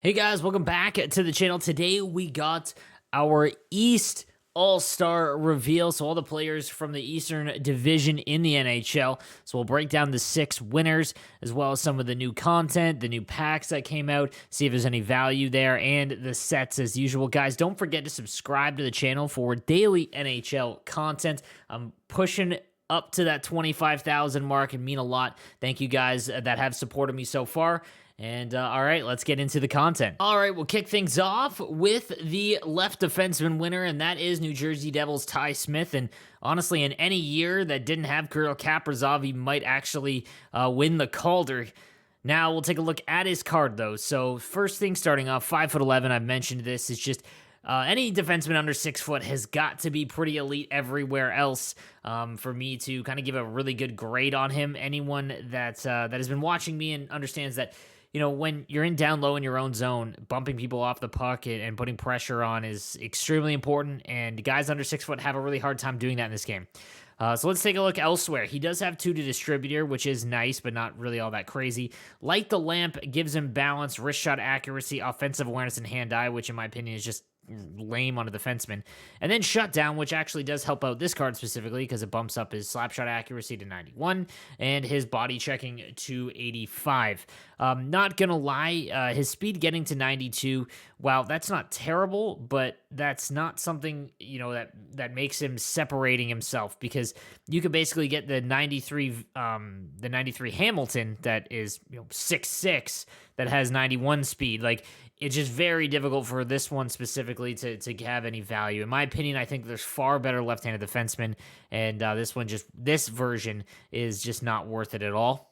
Hey guys, welcome back to the channel. Today we got our East All-Star reveal. So all the players from the Eastern Division in the NHL. So we'll break down the 6 winners, as well as some of the new content, the new packs that came out, see if there's any value there, and the sets as usual. Guys, don't forget to subscribe to the channel for daily NHL content. I'm pushing up to that 25,000 mark and mean a lot. Thank you guys that have supported me so far. And all right, let's get into the content. All right, we'll kick things off with the left defenseman winner, and that is New Jersey Devils' Ty Smith. And honestly, in any year that didn't have Kirill Kaprizov, he might actually win the Calder. Now we'll take a look at his card, though. So first thing, starting off, 5'11", I've mentioned this, is just any defenseman under 6 foot has got to be pretty elite everywhere else for me to kind of give a really good grade on him. Anyone that has been watching me and understands that, you know, when you're in down low in your own zone, bumping people off the puck and putting pressure on is extremely important, and guys under 6 foot have a really hard time doing that in this game. So let's take a look elsewhere. He does have 2 to distributor, which is nice, but not really all that crazy. Light the lamp gives him balance, wrist shot accuracy, offensive awareness, and hand-eye, which in my opinion is just lame on a defenseman. And then shutdown, which actually does help out this card specifically because it bumps up his slap shot accuracy to 91 and his body checking to 85. Not gonna lie, his speed getting to 92, wow, that's not terrible, but that's not something, you know, that makes him separating himself, because you could basically get the 93 Hamilton that is, you know, 6'6", that has 91 speed. Like, it's just very difficult for this one specifically to have any value. In my opinion, I think there's far better left-handed defensemen, and this version is just not worth it at all.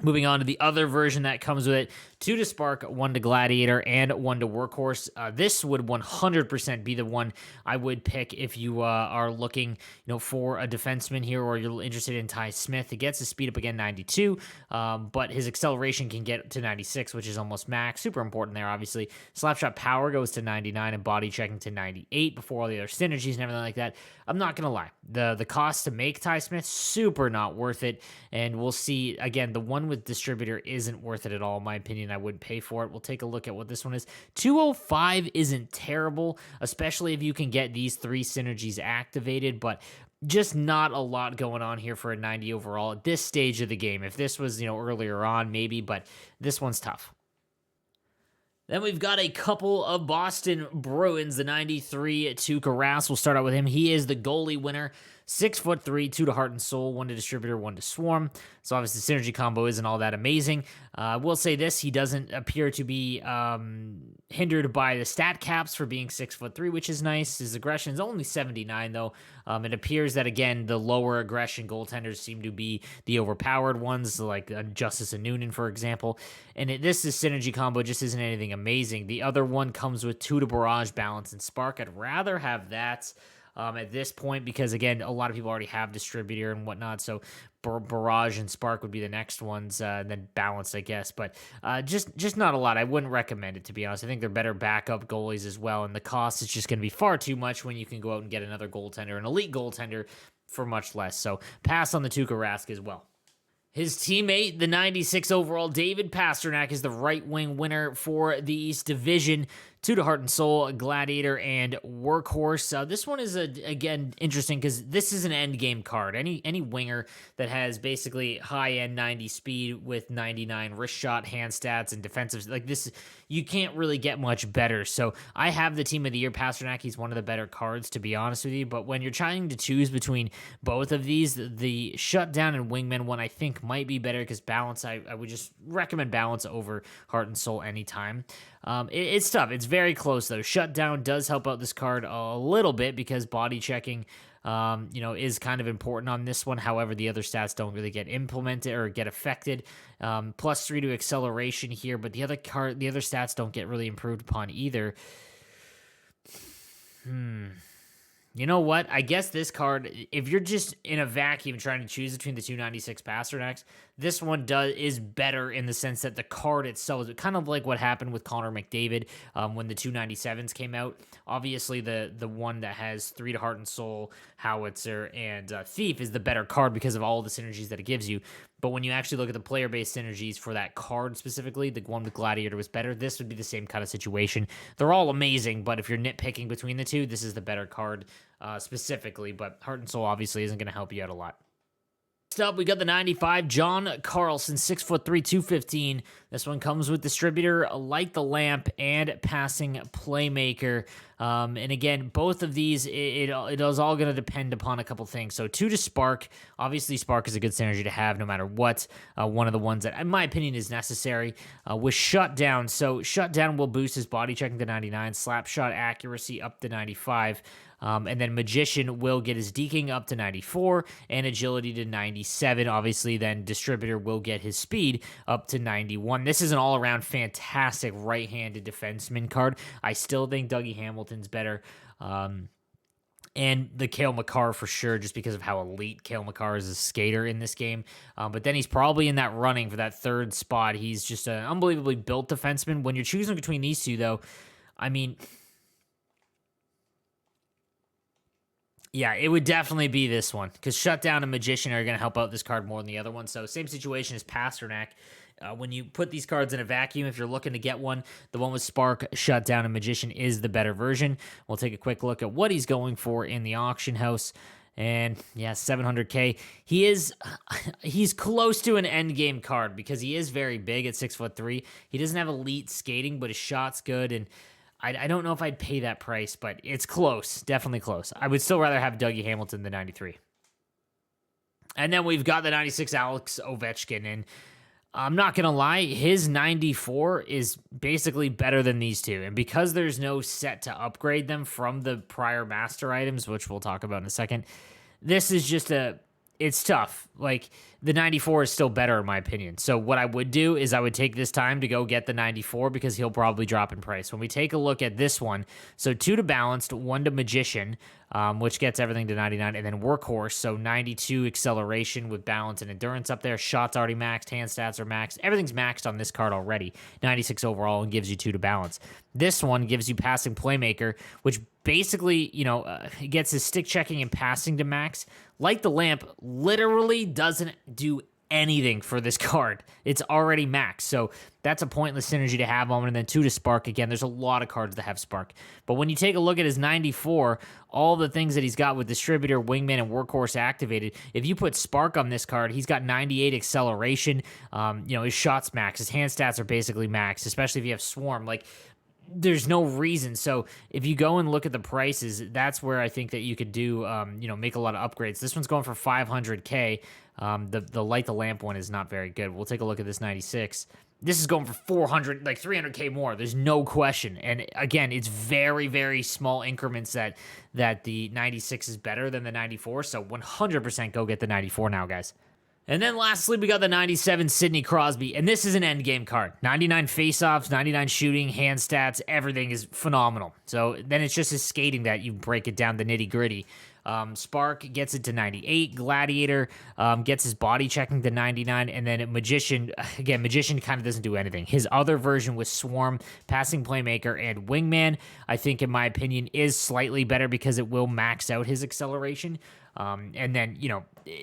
Moving on to the other version that comes with it, 2 to Spark, 1 to Gladiator, and 1 to Workhorse. This would 100% be the one I would pick if you are looking, you know, for a defenseman here, or you're interested in Ty Smith. He gets his speed up again, 92, but his acceleration can get to 96, which is almost max. Super important there, obviously. Slapshot power goes to 99, and body checking to 98 before all the other synergies and everything like that. I'm not gonna lie, the cost to make Ty Smith, super not worth it, and we'll see again, the one with distributor isn't worth it at all. In my opinion, I wouldn't pay for it. We'll take a look at what this one is. 205 isn't terrible, especially if you can get these 3 synergies activated, but just not a lot going on here for a 90 overall at this stage of the game. If this was, you know, earlier on, maybe, but this one's tough. Then we've got a couple of Boston Bruins, the 93 Tuukka Rask. We'll start out with him. He is the goalie winner. 6'3", 2 to Heart and Soul, 1 to Distributor, 1 to Swarm. So obviously the synergy combo isn't all that amazing. I will say this, he doesn't appear to be hindered by the stat caps for being 6'3", which is nice. His aggression is only 79 though. It appears that, again, the lower aggression goaltenders seem to be the overpowered ones, like Justice and Noonan, for example. And this is synergy combo just isn't anything amazing. The other one comes with 2 to Barrage, Balance, and Spark. I'd rather have that at this point, because again, a lot of people already have distributor and whatnot, so Barrage and Spark would be the next ones, and then Balance, I guess, but just not a lot. I wouldn't recommend it, to be honest. I think they're better backup goalies as well, and the cost is just going to be far too much when you can go out and get another goaltender, an elite goaltender, for much less. So pass on the Tuukka Rask as well. His teammate, the 96 overall David Pastrnak, is the right wing winner for the East Division. 2 to Heart and Soul, Gladiator, and Workhorse. This one is, again, interesting because this is an end game card. Any winger that has basically high-end 90 speed with 99 wrist shot, hand stats, and defensive, like this, you can't really get much better. So I have the Team of the Year Pastrnak. He's one of the better cards, to be honest with you. But when you're trying to choose between both of these, the Shutdown and Wingman one I think might be better, because Balance, I would just recommend Balance over Heart and Soul anytime. It's tough. It's very close, though. Shutdown does help out this card a little bit because body checking, you know, is kind of important on this one. However, the other stats don't really get implemented or get affected. +3 to acceleration here, but the other stats don't get really improved upon either. You know what? I guess this card, if you're just in a vacuum trying to choose between the 296 Pasternaks, this one is better in the sense that the card itself is kind of like what happened with Connor McDavid when the 297s came out. Obviously, the one that has 3 to Heart and Soul, Howitzer, and Thief is the better card because of all the synergies that it gives you. But when you actually look at the player-based synergies for that card specifically, the one with Gladiator was better. This would be the same kind of situation. They're all amazing, but if you're nitpicking between the two, this is the better card specifically. But Heart and Soul obviously isn't going to help you out a lot. Next up, we got the 95, John Carlson, 6'3", 215. This one comes with distributor, light the lamp, and passing playmaker. And again, both of these, it is all going to depend upon a couple things. So 2 to Spark. Obviously, Spark is a good synergy to have no matter what. One of the ones that, in my opinion, is necessary. With Shutdown. So Shutdown will boost his body checking to 99, slap shot accuracy up to 95. And then Magician will get his deking up to 94 and agility to 97. Obviously, then Distributor will get his speed up to 91. This is an all-around fantastic right-handed defenseman card. I still think Dougie Hamilton's better. And the Cale Makar for sure, just because of how elite Cale Makar is as a skater in this game. But then he's probably in that running for that third spot. He's just an unbelievably built defenseman. When you're choosing between these two, though, I mean... yeah, it would definitely be this one, because Shutdown and Magician are going to help out this card more than the other one. So same situation as Pastrnak. When you put these cards in a vacuum, if you're looking to get one, the one with Spark, Shutdown, and Magician is the better version. We'll take a quick look at what he's going for in the auction house. And yeah, 700K. He's close to an end game card because he is very big at 6'3". He doesn't have elite skating, but his shot's good, and I don't know if I'd pay that price, but it's close. Definitely close. I would still rather have Dougie Hamilton than 93. And then we've got the 96 Alex Ovechkin, and I'm not going to lie, his 94 is basically better than these two. And because there's no set to upgrade them from the prior master items, which we'll talk about in a second, this is just it's tough. Like, the 94 is still better in my opinion. So what I would do is I would take this time to go get the 94 because he'll probably drop in price. When we take a look at this one, so 2 to Balanced, 1 to Magician, which gets everything to 99, and then Workhorse, so 92 acceleration with balance and endurance up there. Shots already maxed, hand stats are maxed. Everything's maxed on this card already. 96 overall and gives you 2 to Balance. This one gives you passing playmaker, which basically, gets his stick checking and passing to max. Light the Lamp literally doesn't do anything for this card. It's already maxed, so that's a pointless synergy to have on. And then 2 to Spark. Again, there's a lot of cards that have Spark. But when you take a look at his 94, all the things that he's got with Distributor, Wingman, and Workhorse activated, if you put Spark on this card, he's got 98 acceleration. His shots max. His hand stats are basically maxed, especially if you have Swarm. Like, there's no reason. So if you go and look at the prices, that's where I think that you could do, make a lot of upgrades. This one's going for 500K. The Light the Lamp one is not very good. We'll take a look at this 96. This is going for 400, like 300K more. There's no question. And again, it's very, very small increments that the 96 is better than the 94. So 100% go get the 94 now, guys. And then lastly, we got the 97 Sidney Crosby, and this is an endgame card. 99 faceoffs, 99 shooting, hand stats, everything is phenomenal. So then it's just his skating that you break it down the nitty-gritty. Spark gets it to 98. Gladiator gets his body checking to 99. And then Magician kind of doesn't do anything. His other version with Swarm, Passing Playmaker, and Wingman, I think, in my opinion, is slightly better because it will max out his acceleration. And then,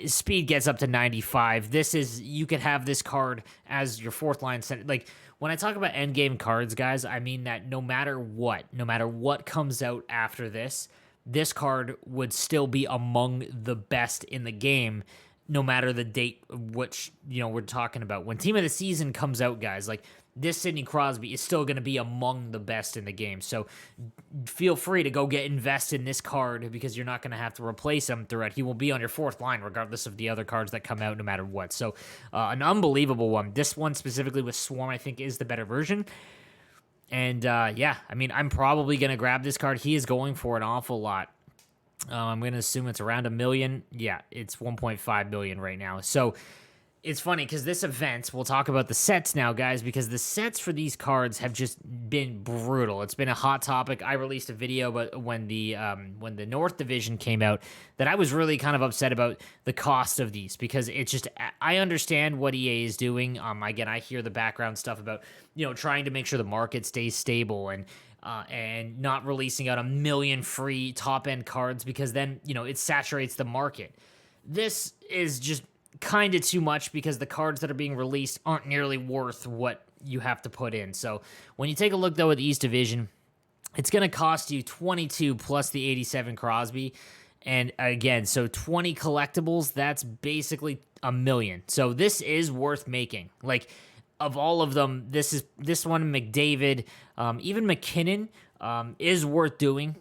speed gets up to 95. You could have this card as your fourth line center. Like, when I talk about endgame cards, guys, I mean that no matter what comes out after this card would still be among the best in the game, no matter the date which, we're talking about. When Team of the Season comes out, guys, like, this Sidney Crosby is still going to be among the best in the game. So feel free to go invest in this card because you're not going to have to replace him throughout. He will be on your fourth line regardless of the other cards that come out no matter what. So an unbelievable one. This one specifically with Swarm, I think, is the better version. And I'm probably going to grab this card. He is going for an awful lot. I'm going to assume it's around $1 million. Yeah, it's 1.5 million right now. So it's funny because this event, we'll talk about the sets now, guys, because the sets for these cards have just been brutal. It's been a hot topic. I released a video but when the North Division came out that I was really kind of upset about the cost of these because it's just, I understand what EA is doing. Again, I hear the background stuff about, trying to make sure the market stays stable and not releasing out 1 million free top-end cards because then, it saturates the market. This is just kind of too much because the cards that are being released aren't nearly worth what you have to put in. So when you take a look, though, at the East Division, it's going to cost you 22 plus the 87 Crosby. And again, so 20 collectibles, that's basically $1 million. So this is worth making. Like, of all of them, this one, McDavid, even McKinnon is worth doing.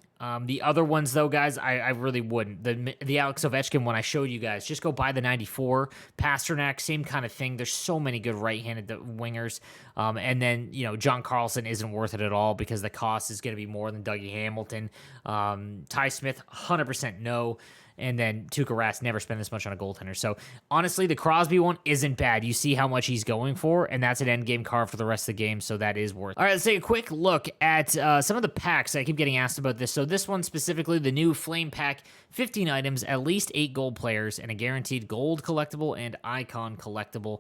The other ones, though, guys, I really wouldn't. The Alex Ovechkin one I showed you guys, just go buy the 94. Pastrnak, same kind of thing. There's so many good right-handed wingers. And then, John Carlson isn't worth it at all because the cost is going to be more than Dougie Hamilton. Ty Smith, 100% no. And then Tuukka Rask, never spend this much on a goaltender. So, honestly, the Crosby one isn't bad. You see how much he's going for, and that's an endgame card for the rest of the game, so that is worth it. All right, let's take a quick look at some of the packs. I keep getting asked about this. So this one specifically, the new Flame Pack, 15 items, at least 8 gold players, and a guaranteed gold collectible and icon collectible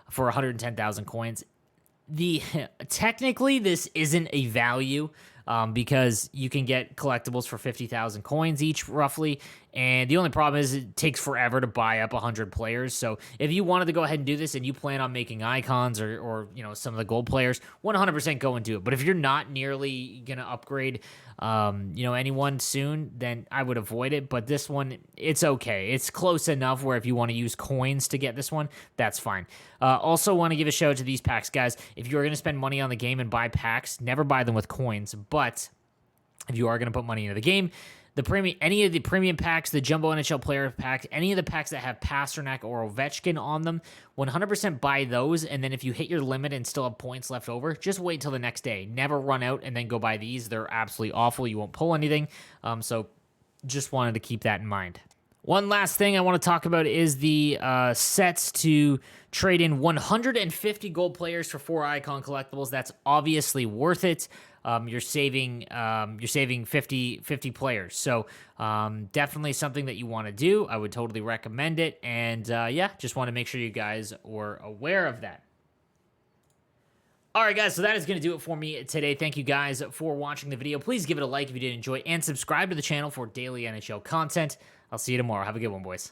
for 110,000 coins. Technically, this isn't a value because you can get collectibles for 50,000 coins each, roughly. And the only problem is it takes forever to buy up 100 players. So if you wanted to go ahead and do this and you plan on making icons or some of the gold players, 100% go and do it. But if you're not nearly going to upgrade anyone soon, then I would avoid it. But this one, it's okay. It's close enough where if you want to use coins to get this one, that's fine. Also want to give a shout out to these packs, guys. If you're going to spend money on the game and buy packs, never buy them with coins. But if you are going to put money into the game, any of the premium packs, the Jumbo NHL player pack, any of the packs that have Pastrnak or Ovechkin on them, 100% buy those. And then if you hit your limit and still have points left over, just wait till the next day. Never run out and then go buy these. They're absolutely awful. You won't pull anything. So just wanted to keep that in mind. One last thing I want to talk about is the sets to trade in 150 gold players for 4 icon collectibles. That's obviously worth it. You're saving 50 players. So definitely something that you want to do. I would totally recommend it. And just want to make sure you guys were aware of that. All right, guys, so that is going to do it for me today. Thank you guys for watching the video. Please give it a like if you did enjoy and subscribe to the channel for daily NHL content. I'll see you tomorrow. Have a good one, boys.